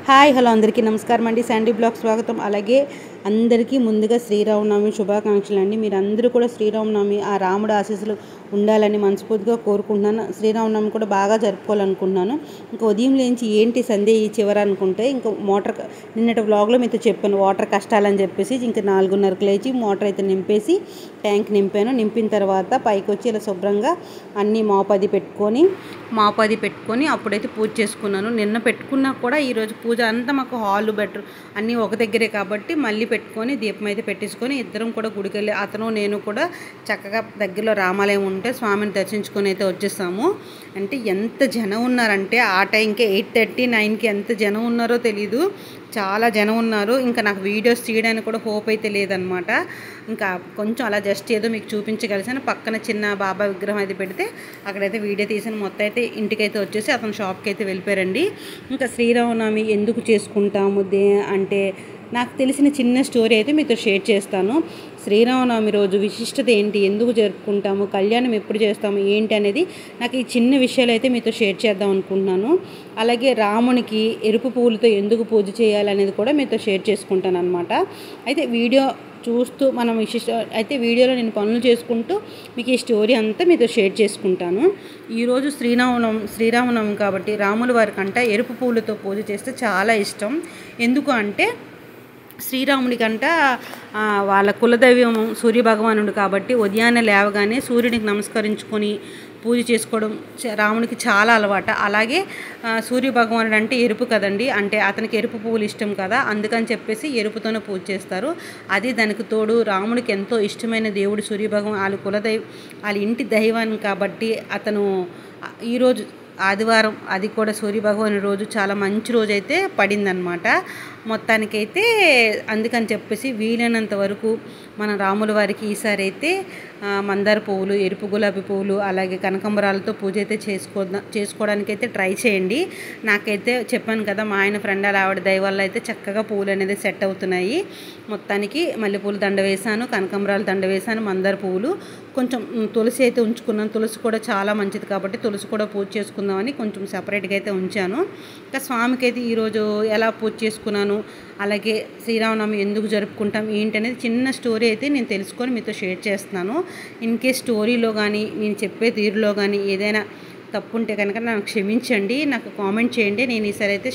Hi hello అందరికీ నమస్కారం అండి. శాండీ బ్లాగ్ స్వాగతం. అలాగే అందరికీ ముందుగా శ్రీరామనవమి శుభాకాంక్షలు అండి. మీరందరూ కూడా శ్రీరామనవమి ఆ రాముడు ఆశీస్సులు ఉండాలని మనస్ఫూర్తిగా కోరుకుంటున్నాను. శ్రీరామనవమి కూడా బాగా జరుపుకోవాలనుకుంటున్నాను. ఇంకా ఉదయం లేచి ఏంటి సందే ఈ చివర అనుకుంటే ఇంకా నిన్నటి వ్లాగ్లో మీతో చెప్పాను వాటర్ కష్టాలని చెప్పేసి ఇంకా 4:30కి లేచి మోటార్ అయితే నింపేసి ట్యాంక్ నింపాను. నింపిన తర్వాత పైకి వచ్చి ఇలా శుభ్రంగా అన్నీ మాపది పెట్టుకొని అప్పుడైతే పూజ చేసుకున్నాను. నిన్న పెట్టుకున్నా కూడా ఈరోజు పూజ అంతా మాకు హాల్ బెటర్ అన్నీ ఒక దగ్గరే కాబట్టి మళ్ళీ పెట్టుకొని దీపం అయితే పెట్టించుకొని ఇద్దరం కూడా గుడికి వెళ్ళి అతను నేను కూడా చక్కగా దగ్గరలో రామాలయం ఉంటే స్వామిని దర్శించుకొని అయితే వచ్చేసాము. అంటే ఎంత జనం ఉన్నారంటే ఆ టైంకి 8:30, 9కి ఎంత జనం ఉన్నారో తెలీదు. చాలా జనం ఉన్నారు. ఇంకా నాకు వీడియోస్ తీయడానికి కూడా హోప్ అయితే లేదనమాట. ఇంకా కొంచెం అలా జస్ట్ ఏదో మీకు చూపించగలిసాను. పక్కన చిన్న బాబా విగ్రహం అయితే పెడితే అక్కడైతే వీడియో తీసాను. మొత్తం అయితే ఇంటికైతే వచ్చేసి అతను షాప్కి అయితే వెళ్ళిపోయారండి. ఇంకా శ్రీరామనవమి ఎందుకు చేసుకుంటాము అంటే నాకు తెలిసిన చిన్న స్టోరీ అయితే మీతో షేర్ చేస్తాను. శ్రీరామనవమి రోజు విశిష్టత ఏంటి, ఎందుకు జరుపుకుంటాము, కళ్యాణం ఎప్పుడు చేస్తాము ఏంటి అనేది నాకు ఈ చిన్న విషయాలు అయితే మీతో షేర్ చేద్దాం అనుకుంటున్నాను. అలాగే రామునికి ఎరుపు పువ్వులతో ఎందుకు పూజ చేయాలనేది కూడా మీతో షేర్ చేసుకుంటాను అనమాట. అయితే వీడియో చూస్తూ మనం అయితే వీడియోలో నేను పనులు చేసుకుంటూ మీకు ఈ స్టోరీ అంతా మీతో షేర్ చేసుకుంటాను. ఈరోజు శ్రీరామనవమి కాబట్టి రాముల వారికంట ఎరుపు పువ్వులతో పూజ చేస్తే చాలా ఇష్టం. ఎందుకు అంటే శ్రీరాముడికంట వాళ్ళ కులదైవం సూర్యభగవానుడు కాబట్టి ఉదయాన్నే లేవగానే సూర్యుడికి నమస్కరించుకొని పూజ చేసుకోవడం రామునికి చాలా అలవాటు. అలాగే సూర్యభగవానుడు అంటే ఎరుపు కదండి, అంటే అతనికి ఎరుపు పువ్వులు ఇష్టం కదా, అందుకని చెప్పేసి ఎరుపుతోనే పూజ చేస్తారు. అది దానికి తోడు రాముడికి ఎంతో ఇష్టమైన దేవుడు సూర్యభగవాన్ వాళ్ళ ఇంటి దైవాన్ని కాబట్టి అతను ఈరోజు ఆదివారం అది కూడా సూర్యభగవాని రోజు చాలా మంచి రోజు అయితే పడిందనమాట. మొత్తానికైతే అందుకని చెప్పేసి వీలైనంత వరకు మన రాముల వారికి ఈసారి అయితే మందార పువ్వులు, ఎరుపు గులాబీ పువ్వులు, అలాగే కనకాంబరాలతో పూజ అయితే చేసుకోవడానికైతే ట్రై చేయండి. నాకైతే చెప్పాను కదా మా ఆయన ఫ్రెండ్ ఆవిడ దయ వల్ల అయితే చక్కగా పువ్వులు అనేది సెట్ అవుతున్నాయి. మొత్తానికి మల్లెపూలు దండ వేశాను, కనకాంబరాలు దండ వేశాను, మందార పువ్వులు, కొంచెం తులసి అయితే ఉంచుకున్నాను. తులసి కూడా చాలా మంచిది కాబట్టి తులసి కూడా పూజ చేసుకుందామని కొంచెం సెపరేట్గా అయితే ఉంచాను. ఇంకా స్వామికి అయితే ఈరోజు ఎలా పూజ చేసుకున్నాను, అలాగే శ్రీరామనవమి ఎందుకు జరుపుకుంటాం ఏంటి అనేది చిన్న స్టోరీ అయితే నేను తెలుసుకొని మీతో షేర్ చేస్తున్నాను. ఇన్ కేస్ స్టోరీలో కానీ నేను చెప్పే తీరులో కానీ ఏదైనా తప్పు ఉంటే కనుక నాకు క్షమించండి, నాకు కామెంట్ చేయండి. నేను ఈసారి అయితే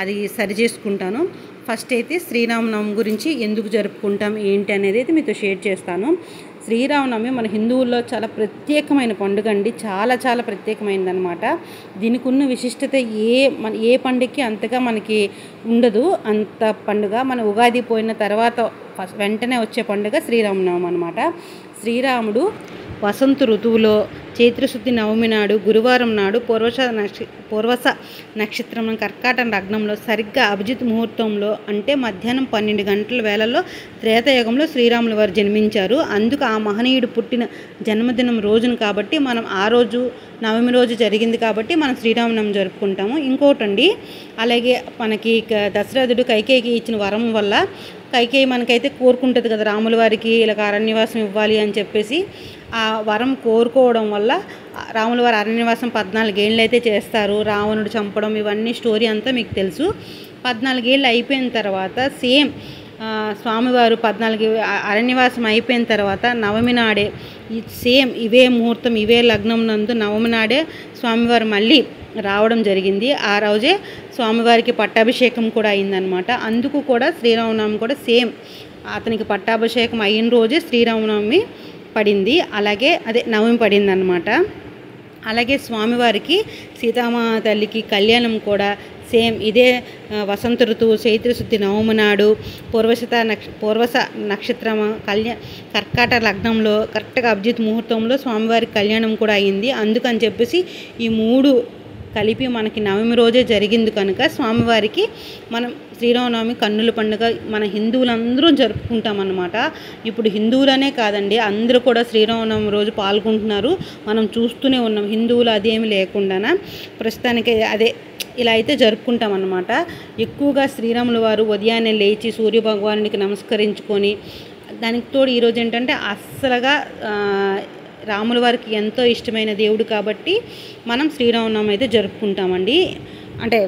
అది సరి చేసుకుంటాను. ఫస్ట్ అయితే శ్రీరామనవమి గురించి ఎందుకు జరుపుకుంటాం ఏంటి అనేది అయితే మీతో షేర్ చేస్తాను. శ్రీరామనవమి మన హిందువుల్లో చాలా ప్రత్యేకమైన పండుగ అండి. చాలా చాలా ప్రత్యేకమైనదనమాట. దీనికి ఉన్న విశిష్టత ఏ పండుగకి అంతగా మనకి ఉండదు. అంత పండుగ మన ఉగాది పోయిన తర్వాత వెంటనే వచ్చే పండుగ శ్రీరామనవమి అనమాట. శ్రీరాముడు వసంత ఋతువులో చైత్రశుద్ధి నవమి నాడు గురువారం నాడు పూర్వస నక్షత్రం కర్కాటక లగ్నంలో సరిగ్గా అభిజిత్ ముహూర్తంలో అంటే మధ్యాహ్నం 12 గంటల వేళల్లో త్రేతాయుగంలో శ్రీరాముల వారు జన్మించారు. అందుకు ఆ మహనీయుడు పుట్టిన జన్మదినం రోజును కాబట్టి మనం ఆ రోజు నవమి రోజు జరిగింది కాబట్టి మనం శ్రీరామనవమి జరుపుకుంటాము. ఇంకోటండి, అలాగే మనకి దశరథుడు కైకేయికి ఇచ్చిన వరం వల్ల కైకేయి మనకైతే కోరుకుంటుంది కదా రాముల వారికి ఇలా అరణ్యవాసం ఇవ్వాలి అని చెప్పేసి. ఆ వరం కోరుకోవడం వల్ల రాముల వారి అరణ్యవాసం 14 ఏళ్ళు అయితే చేస్తారు. రావణుడు చంపడం ఇవన్నీ స్టోరీ అంతా మీకు తెలుసు. 14 ఏళ్ళు అయిపోయిన తర్వాత సేమ్ స్వామివారు 14 అరణ్యవాసం అయిపోయిన తర్వాత నవమి నాడే సేమ్ ఇవే ముహూర్తం ఇవే లగ్నం నందు నవమి నాడే స్వామివారు మళ్ళీ రావడం జరిగింది. ఆ రోజే స్వామివారికి పట్టాభిషేకం కూడా అయిందనమాట. అందుకు కూడా శ్రీరామనవమి కూడా సేమ్ అతనికి పట్టాభిషేకం అయిన రోజే శ్రీరామనవమి పడింది. అలాగే నవమి పడిందనమాట. అలాగే స్వామివారికి సీతామా తల్లికి కళ్యాణం కూడా సేమ్ ఇదే వసంత ఋతువు చైత్రశుద్ధి నవమి నాడు పూర్వస నక్షత్రం కర్కాటక లగ్నంలో కరెక్ట్గా అభిజిత్ ముహూర్తంలో స్వామివారికి కళ్యాణం కూడా అయింది. అందుకని చెప్పేసి ఈ 3 కలిపి మనకి నవమి రోజే జరిగింది కనుక స్వామివారికి మనం శ్రీరామనవమి కన్నుల పండుగ మన హిందువులందరూ జరుపుకుంటామన్నమాట. ఇప్పుడు హిందువులనే కాదండి అందరూ కూడా శ్రీరామనవమి రోజు పాల్గొంటున్నారు. మనం చూస్తూనే ఉన్నాం. హిందువులు అదేమి లేకుండా ప్రస్తుతానికి ఇలా అయితే జరుపుకుంటాం అన్నమాట. ఎక్కువగా శ్రీరాముల వారు ఉదయాన్నే లేచి సూర్యభగవానుడికి నమస్కరించుకొని దానికి తోడు ఈరోజు ఏంటంటే అస్సలుగా రాముల వారికి ఎంతో ఇష్టమైన దేవుడు కాబట్టి మనం శ్రీరామనవమి అయితే జరుపుకుంటామండి. అంటే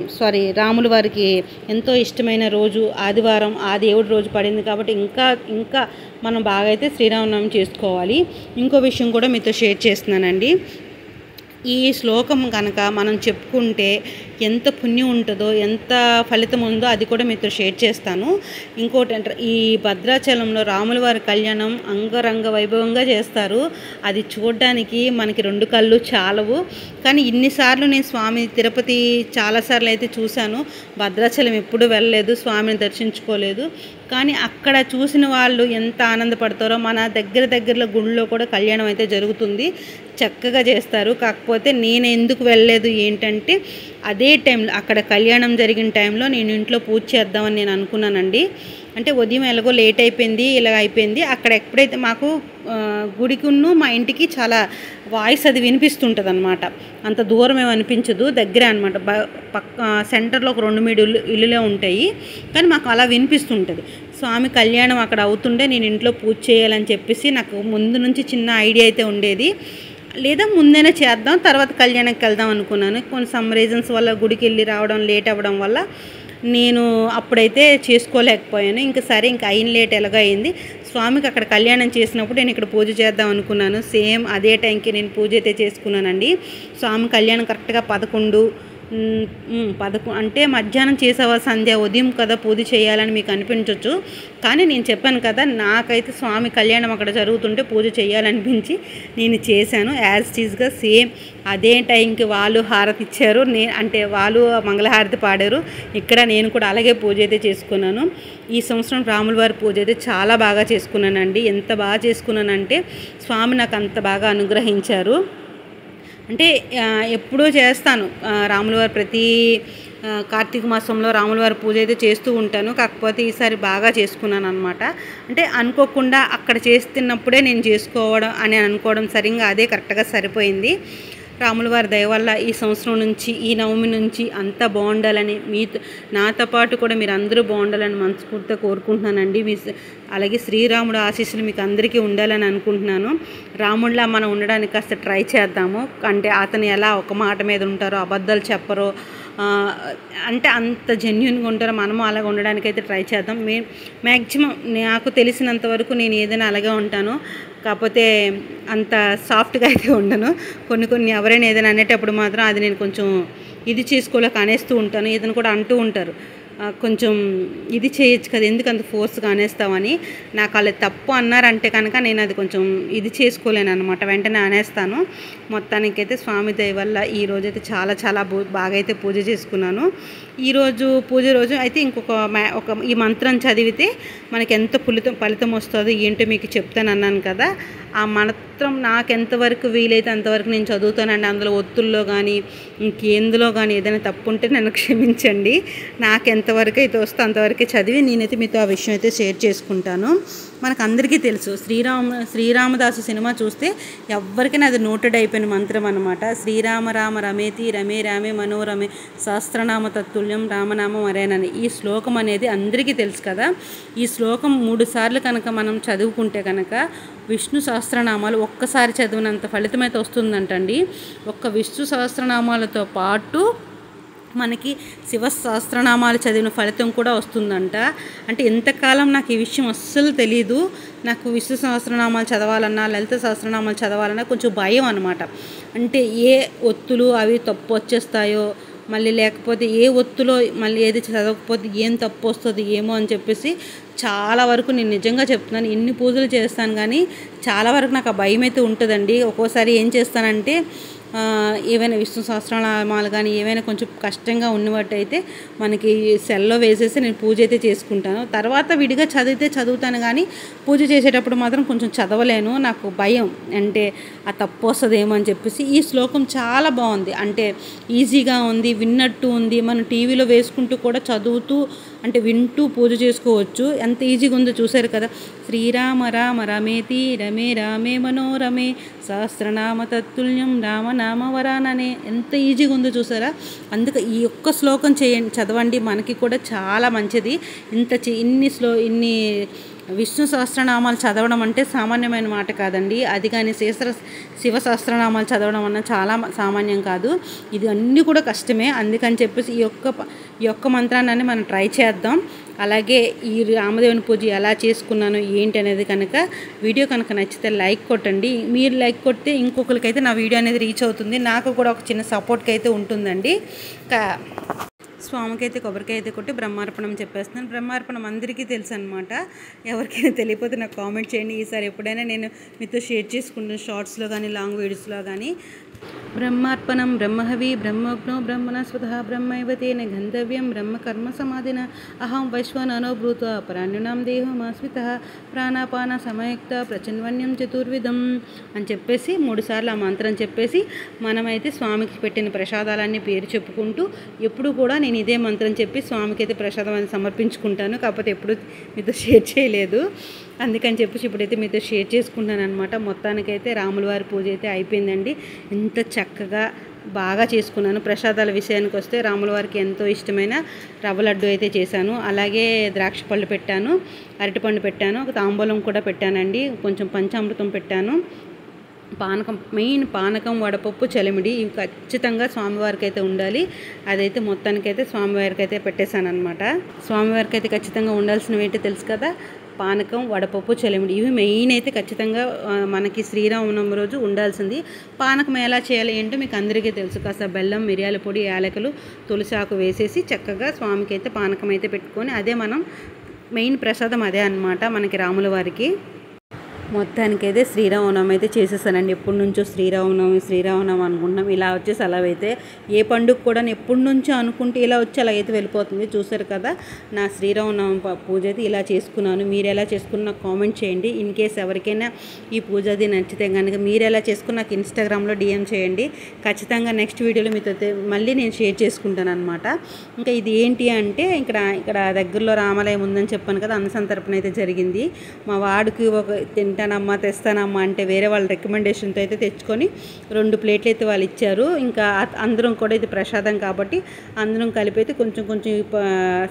రాముల వారికి ఎంతో ఇష్టమైన రోజు ఆదివారం, ఆ దేవుడి రోజు పడింది కాబట్టి ఇంకా మనం బాగా అయితే శ్రీరామనవమి చేసుకోవాలి. ఇంకో విషయం కూడా మీతో షేర్ చేస్తున్నానండి. ఈ శ్లోకం కనుక మనం చెప్పుకుంటే ఎంత పుణ్యం ఉంటుందో, ఎంత ఫలితం ఉందో అది కూడా మీతో షేర్ చేస్తాను. ఇంకోటి అంటే ఈ భద్రాచలంలో రాముల వారి కళ్యాణం అంగరంగ వైభవంగా చేస్తారు. అది చూడడానికి మనకి 2 కళ్ళు చాలవు. కానీ ఇన్నిసార్లు నేను స్వామి తిరుపతి చాలాసార్లు అయితే చూశాను. భద్రాచలం ఎప్పుడూ వెళ్ళలేదు, స్వామిని దర్శించుకోలేదు. కానీ అక్కడ చూసిన వాళ్ళు ఎంత ఆనందపడతారో మన దగ్గరలో గుడిలో కూడా కళ్యాణం అయితే జరుగుతుంది, చక్కగా చేస్తారు. కాకపోతే నేను ఎందుకు వెళ్ళలేదు ఏంటంటే అదే టైంలో అక్కడ కళ్యాణం జరిగిన టైంలో నేను ఇంట్లో పూజ చేద్దామని నేను అనుకున్నానండి. అంటే ఉదయం ఎలాగో లేట్ అయిపోయింది, ఇలా అయిపోయింది. అక్కడ ఎప్పుడైతే మాకు గుడికును మా ఇంటికి చాలా వాయిస్ అది వినిపిస్తుంటుంది అనమాట. అంత దూరం ఏమి అనిపించదు, దగ్గరే అనమాట. పక్క సెంటర్లో ఒక 2-3 ఇల్లులే ఉంటాయి, కానీ మాకు అలా వినిపిస్తుంటుంది. స్వామి కళ్యాణం అక్కడ అవుతుండే నేను ఇంట్లో పూజ చేయాలని చెప్పేసి నాకు ముందు నుంచి చిన్న ఐడియా అయితే ఉండేది. లేదా ముందైనా చేద్దాం, తర్వాత కళ్యాణానికి వెళ్దాం అనుకున్నాను. కొన్ని సమ్ రీజన్స్ వల్ల గుడికి వెళ్ళి రావడం లేట్ అవ్వడం వల్ల నేను అప్పుడైతే చేసుకోలేకపోయాను. ఇంకా అయిన లేట్ ఎలాగో అయింది. స్వామికి అక్కడ కళ్యాణం చేసినప్పుడు నేను ఇక్కడ పూజ చేద్దాం అనుకున్నాను. సేమ్ అదే టైంకి నేను పూజ అయితే చేసుకున్నానండి. స్వామి కళ్యాణం కరెక్ట్గా 11 అంటే మధ్యాహ్నం చేసేవా సంధ్య, ఉదయం కదా పూజ చేయాలని మీకు అనిపించవచ్చు. కానీ నేను చెప్పాను కదా, నాకైతే స్వామి కళ్యాణం అక్కడ జరుగుతుంటే పూజ చేయాలనిపించి నేను చేశాను. యాజ్ టీజ్గా సేమ్ అదే టైంకి వాళ్ళు హారతి ఇచ్చారు, అంటే వాళ్ళు మంగళహారతి పాడారు. ఇక్కడ నేను కూడా అలాగే పూజ అయితే చేసుకున్నాను. ఈ సంవత్సరం రాముల వారి పూజ అయితే చాలా బాగా చేసుకున్నానండి. ఎంత బాగా చేసుకున్నానంటే స్వామి నాకు అంత బాగా అనుగ్రహించారు. అంటే ఎప్పుడూ చేస్తాను రాముల వారు ప్రతి కార్తీక మాసంలో రాముల వారి పూజ అయితే చేస్తూ ఉంటాను. కాకపోతే ఈసారి బాగా చేసుకున్నాను అనమాట. అంటే అనుకోకుండా అక్కడ చేస్తున్నప్పుడే నేను చేసుకోవడం అని అనుకోవడం సరిగ్గా అదే కరెక్ట్గా సరిపోయింది. రాముల వారి దయ వల్ల ఈ సంవత్సరం నుంచి, ఈ నవమి నుంచి అంతా బాగుండాలని, నాతో పాటు కూడా మీరు అందరూ బాగుండాలని మనస్ఫూర్తిగా కోరుకుంటున్నానండి. అలాగే శ్రీరాముడు ఆశీస్సులు మీకు అందరికీ ఉండాలని అనుకుంటున్నాను. రాముడిలా మనం ఉండడానికి కాస్త ట్రై చేద్దాము. అంటే అతను ఎలా ఒక మాట మీద ఉంటారో, అబద్ధాలు చెప్పరో, అంటే అంత జెన్యున్గా ఉంటారో మనము అలాగ ఉండడానికి అయితే ట్రై చేద్దాం. మ్యాక్సిమం నాకు తెలిసినంత వరకు నేను ఏదైనా అలాగే ఉంటాను. కాకపోతే అంత సాఫ్ట్గా అయితే ఉండను. కొన్ని ఎవరైనా ఏదైనా అనేటప్పుడు మాత్రం అది నేను కొంచెం ఇది చేసుకోలేక అనేస్తూ ఉంటాను. ఏదైనా కూడా అంటూ ఉంటారు, కొంచెం ఇది చేయొచ్చు కదా, ఎందుకు అంత ఫోర్స్గా అనేస్తామని. నాకు వాళ్ళు తప్పు అన్నారంటే కనుక నేను అది కొంచెం ఇది చేసుకోలేను అనమాట, వెంటనే అనేస్తాను. మొత్తానికైతే స్వామి దయ వల్ల ఈరోజైతే చాలా బాగా అయితే పూజ చేసుకున్నాను. ఈరోజు పూజ రోజు అయితే ఒక ఈ మంత్రం చదివితే మనకి ఎంత ఫలితం వస్తుందో ఏంటో మీకు చెప్తాను అన్నాను కదా. ఆ మంత్రం నాకు ఎంతవరకు వీలైతే అంతవరకు నేను చదువుతానండి. అందులో ఒత్తుల్లో కానీ ఇంకేందులో కానీ ఏదైనా తప్పు ఉంటే నన్ను క్షమించండి. నాకు ఎంతవరకు అయితే వస్తే అంతవరకే చదివి నేనైతే మీతో ఆ విషయం అయితే షేర్ చేసుకుంటాను. మనకు అందరికీ తెలుసు శ్రీరామదాసు సినిమా చూస్తే ఎవరికైనా అది నోటెడ్ అయిపోయిన మంత్రం అనమాట. శ్రీరామ రామ రమేతి రమే రామే మనోరమే సహస్రనామ తత్తుల్యం రామనామం అరేనని ఈ శ్లోకం అనేది అందరికీ తెలుసు కదా. ఈ శ్లోకం 3 సార్లు కనుక మనం చదువుకుంటే కనుక విష్ణు సహస్రనామాలు ఒక్కసారి చదివినంత ఫలితమైతే వస్తుందంటండి. ఒక్క విష్ణు సహస్రనామాలతో పాటు మనకి శివ సహస్రనామాలు చదివిన ఫలితం కూడా వస్తుందంట. అంటే ఎంతకాలం నాకు ఈ విషయం అస్సలు తెలీదు. నాకు విష్ణు సహస్రనామాలు చదవాలన్నా, లలిత సహస్రనామాలు చదవాలన్నా కొంచెం భయం అనమాట. అంటే ఏ ఒత్తులు అవి తప్పు వచ్చేస్తాయో, మళ్ళీ లేకపోతే ఏ ఒత్తులో మళ్ళీ ఏది చదవకపోతే ఏం తప్పు వస్తుంది ఏమో అని చెప్పేసి చాలా వరకు నేను నిజంగా చెప్తున్నాను, ఎన్ని పూజలు చేస్తాను కానీ చాలా వరకు నాకు ఆ భయం అయితే ఉంటుందండి. ఒక్కోసారి ఏం చేస్తానంటే ఏవైనా విష్ణు సహస్రనామాలు కానీ ఏవైనా కొంచెం కష్టంగా ఉన్నట్టయితే మనకి సెల్లో వేసేసి నేను పూజ అయితే చేసుకుంటాను. తర్వాత విడిగా చదువుతాను కానీ పూజ చేసేటప్పుడు మాత్రం కొంచెం చదవలేను, నాకు భయం. అంటే ఆ తప్పు వస్తుందేమో అని చెప్పేసి. ఈ శ్లోకం చాలా బాగుంది, అంటే ఈజీగా ఉంది, విన్నట్టు ఉంది. మనం టీవీలో వేసుకుంటూ కూడా చదువుతూ అంటే వింటూ పూజ చేసుకోవచ్చు. ఎంత ఈజీగా ఉందో చూసారు కదా. శ్రీరామ రామ రమేతి రమే రామే మనోరమే సహస్రనామ తత్తుల్యం రామనామ నామవరాననే ఎంత ఈజీగా ఉందో చూసారా. అందుకే ఈ ఒక్క శ్లోకం చేయండి, చదవండి, మనకి కూడా చాలా మంచిది. ఇన్ని విష్ణు సహస్రనామాలు చదవడం అంటే సామాన్యమైన మాట కాదండి. అది కానీ శివ సహస్రనామాలు చదవడం అన్న చాలా సామాన్యం కాదు. ఇది అన్నీ కూడా కష్టమే. అందుకని చెప్పేసి ఈ ఒక్క మంత్రాన్ని మనం ట్రై చేద్దాం. అలాగే ఈ రామదేవుని పూజ ఎలా చేసుకున్నాను ఏంటి అనేది కనుక వీడియో కనుక నచ్చితే లైక్ కొట్టండి. మీరు లైక్ కొడితే ఇంకొకరికైతే నా వీడియో అనేది రీచ్ అవుతుంది, నాకు కూడా ఒక చిన్న సపోర్ట్కి అయితే ఉంటుందండి. స్వామికి అయితే కొబ్బరికాయ అయితే కొట్టి బ్రహ్మార్పణం చెప్పేస్తున్నాను. బ్రహ్మార్పణం అందరికీ తెలుసు అనమాట. ఎవరికైనా తెలియకపోతే నాకు కామెంట్ చేయండి. ఈసారి ఎప్పుడైనా నేను మీతో షేర్ చేసుకుంటాను, షార్ట్స్లో కానీ లాంగ్ వీడియోస్లో కానీ. బ్రహ్మార్పణం బ్రహ్మహవి బ్రహ్మజ్ఞో బ్రహ్మణస్వతః బ్రహ్మైవ తేన గంధవ్యం బ్రహ్మ కర్మ సమాధిన అహం వైశ్వానరో భూత్వా పరాణ్యునాం దేహమాశ్రితః ప్రాణాపాన సమయుక్త ప్రచన్వన్యం చతుర్విధం అని చెప్పేసి 3 సార్లు ఆ మంత్రం చెప్పేసి మనమైతే స్వామికి పెట్టిన ప్రసాదాలన్నీ పేరు చెప్పుకుంటూ ఎప్పుడు కూడా నేను ఇదే మంత్రం చెప్పి స్వామికి అయితే ప్రసాదం అని సమర్పించుకుంటాను. కాకపోతే ఎప్పుడు మీతో షేర్ చేయలేదు, అందుకని చెప్పేసి ఇప్పుడైతే మీతో షేర్ చేసుకుంటాను అనమాట. మొత్తానికైతే రాముల వారి పూజ అయితే అయిపోయిందండి. ఎంత చక్కగా బాగా చేసుకున్నాను. ప్రసాదాల విషయానికి వస్తే రాముల వారికి ఎంతో ఇష్టమైన రవ్వ లడ్డు అయితే చేశాను. అలాగే ద్రాక్ష పళ్ళు పెట్టాను, అరటిపండు పెట్టాను, ఒక తాంబూలం కూడా పెట్టానండి, కొంచెం పంచామృతం పెట్టాను, మెయిన్ పానకం, వడపప్పు, చలిమిడి ఇవి ఖచ్చితంగా స్వామివారికి అయితే ఉండాలి. అదైతే మొత్తానికైతే స్వామివారికి అయితే పెట్టేశాను అనమాట. స్వామివారికి అయితే ఖచ్చితంగా ఉండాల్సినవి ఏంటో తెలుసు కదా, పానకం, వడపప్పు, చలిమిడి ఇవి మెయిన్ అయితే ఖచ్చితంగా మనకి శ్రీరామనవమి రోజు ఉండాల్సింది. పానకం ఎలా చేయాలి ఏంటో మీకు అందరికీ తెలుసు. కాస్త బెల్లం, మిరియాల పొడి, యాలకులు, తులసాకు వేసేసి చక్కగా స్వామికి అయితే పానకం అయితే పెట్టుకొని అదే మనం మెయిన్ ప్రసాదం అదే అన్నమాట మనకి రాముల వారికి. మొత్తానికైతే శ్రీరామనవమి అయితే చేసేసానండి. ఎప్పటి నుంచో శ్రీరామనవమి అనుకుంటున్నాం. ఇలా వచ్చేసి అలా అయితే ఏ పండుగ కూడా ఎప్పటి నుంచో అనుకుంటే ఇలా వచ్చి అలా అయితే వెళ్ళిపోతుంది. చూసారు కదా నా శ్రీరామనవమి పూజ అయితే ఇలా చేసుకున్నాను. మీరు ఎలా చేసుకున్న నాకు కామెంట్ చేయండి. ఇన్ కేస్ ఎవరికైనా ఈ పూజ అది నచ్చితే కనుక మీరు ఎలా చేసుకుని నాకు ఇన్స్టాగ్రామ్లో డిఎం చేయండి. ఖచ్చితంగా నెక్స్ట్ వీడియోలో మీతో మళ్ళీ నేను షేర్ చేసుకుంటాను అనమాట. ఇంకా ఇది ఏంటి అంటే ఇక్కడ దగ్గరలో రామాలయం ఉందని చెప్పాను కదా, అన్నసంతర్పణ అయితే జరిగింది. మా వాడికి తింటానమ్మా తెస్తానమ్మా అంటే వేరే వాళ్ళ రికమెండేషన్తో అయితే తెచ్చుకొని 2 ప్లేట్లు అయితే వాళ్ళు ఇచ్చారు. ఇంకా అందరం కూడా ఇది ప్రసాదం కాబట్టి అందరం కలిపి అయితే కొంచెం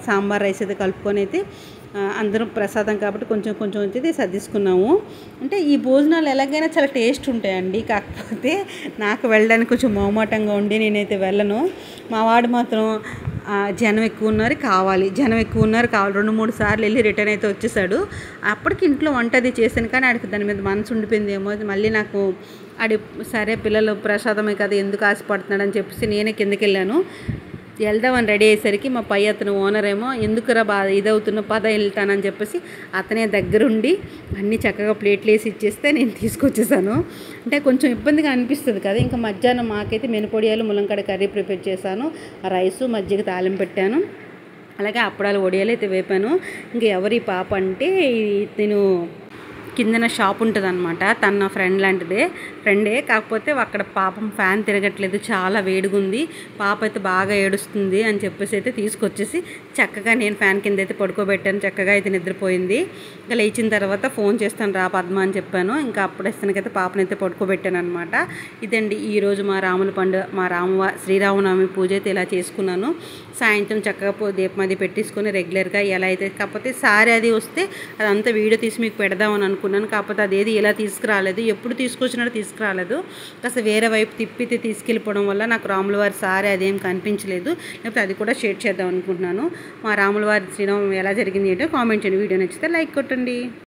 సాంబార్ రైస్ అయితే కలుపుకొని అయితే అందరం ప్రసాదం కాబట్టి కొంచెం అయితే సర్దిసుకున్నాము. అంటే ఈ భోజనాలు ఎలాగైనా చాలా టేస్ట్ ఉంటాయండి. కాకపోతే నాకు వెళ్ళడానికి కొంచెం మొహమాటంగా ఉండి నేనైతే వెళ్ళను. మా వాడు మాత్రం జనం ఎక్కువ ఉన్నారు కావాలి 2-3 సార్లు వెళ్ళి రిటర్న్ అయితే వచ్చేసాడు. అప్పటికి ఇంట్లో వంట అది చేశాను కానీ ఆడికి దాని మీద మనసు ఉండిపోయిందేమో. మళ్ళీ నాకు సరే పిల్లలు ప్రసాదమే కదా ఎందుకు ఆశపడుతున్నాడు అని చెప్పేసి నేనే కిందకి వెళ్ళాను. వెళ్దామని రెడీ అయ్యేసరికి మా పై అతను ఓనర్ ఏమో ఎందుకురా ఇదవుతున్న పద వెళ్తానని చెప్పేసి అతనే దగ్గరుండి అన్నీ చక్కగా ప్లేట్లు వేసి ఇచ్చేస్తే నేను తీసుకొచ్చేసాను. అంటే కొంచెం ఇబ్బందిగా అనిపిస్తుంది కదా. ఇంకా మధ్యాహ్నం మాకైతే మినపొడియాలు, ములంకాడ కర్రీ ప్రిపేర్ చేశాను, రైసు, మజ్జిగ తాలింపు పెట్టాను, అలాగే అప్పడాలు, వడియాలు అయితే వేపాను. ఇంకా ఎవరి పాప అంటే నేను కిందన షాప్ ఉంటుంది అనమాట, తన ఫ్రెండే కాకపోతే అక్కడ పాపం ఫ్యాన్ తిరగట్లేదు, చాలా వేడిగా ఉంది, పాప అయితే బాగా ఏడుస్తుంది అని చెప్పేసి అయితే తీసుకొచ్చేసి చక్కగా నేను ఫ్యాన్ కింద అయితే పడుకోబెట్టాను. చక్కగా అయితే నిద్రపోయింది. ఇంకా లేచిన తర్వాత ఫోన్ చేస్తాను రా పద్మ అని చెప్పాను. ఇంకా అప్పుడేస్తానికైతే పాపనైతే పడుకోబెట్టాను అనమాట. ఇదండి ఈరోజు మా శ్రీరామనవమి పూజ అయితే ఇలా చేసుకున్నాను. సాయంత్రం చక్కగా దీపం అది పెట్టేసుకొని రెగ్యులర్గా ఎలా అయితే, కాకపోతే సారీ అది వస్తే అదంతా వీడియో తీసి మీకు పెడదామని అనుకున్నాను. కాకపోతే అదేది ఇలా తీసుకురాలేదు, ఎప్పుడు తీసుకొచ్చినాడో తీసుకురాలేదు. కాస్త వేరే వైపు తిప్పితే తీసుకెళ్ళిపోవడం వల్ల నాకు రాముల వారి సారీ అదేం కనిపించలేదు. లేకపోతే అది కూడా షేర్ చేద్దాం అనుకుంటున్నాను. మా రాముల వారి శ్రీరామనవమి ఎలా జరిగింది ఏంటో కామెంట్ చేయండి. వీడియో నచ్చితే లైక్ కొట్టండి.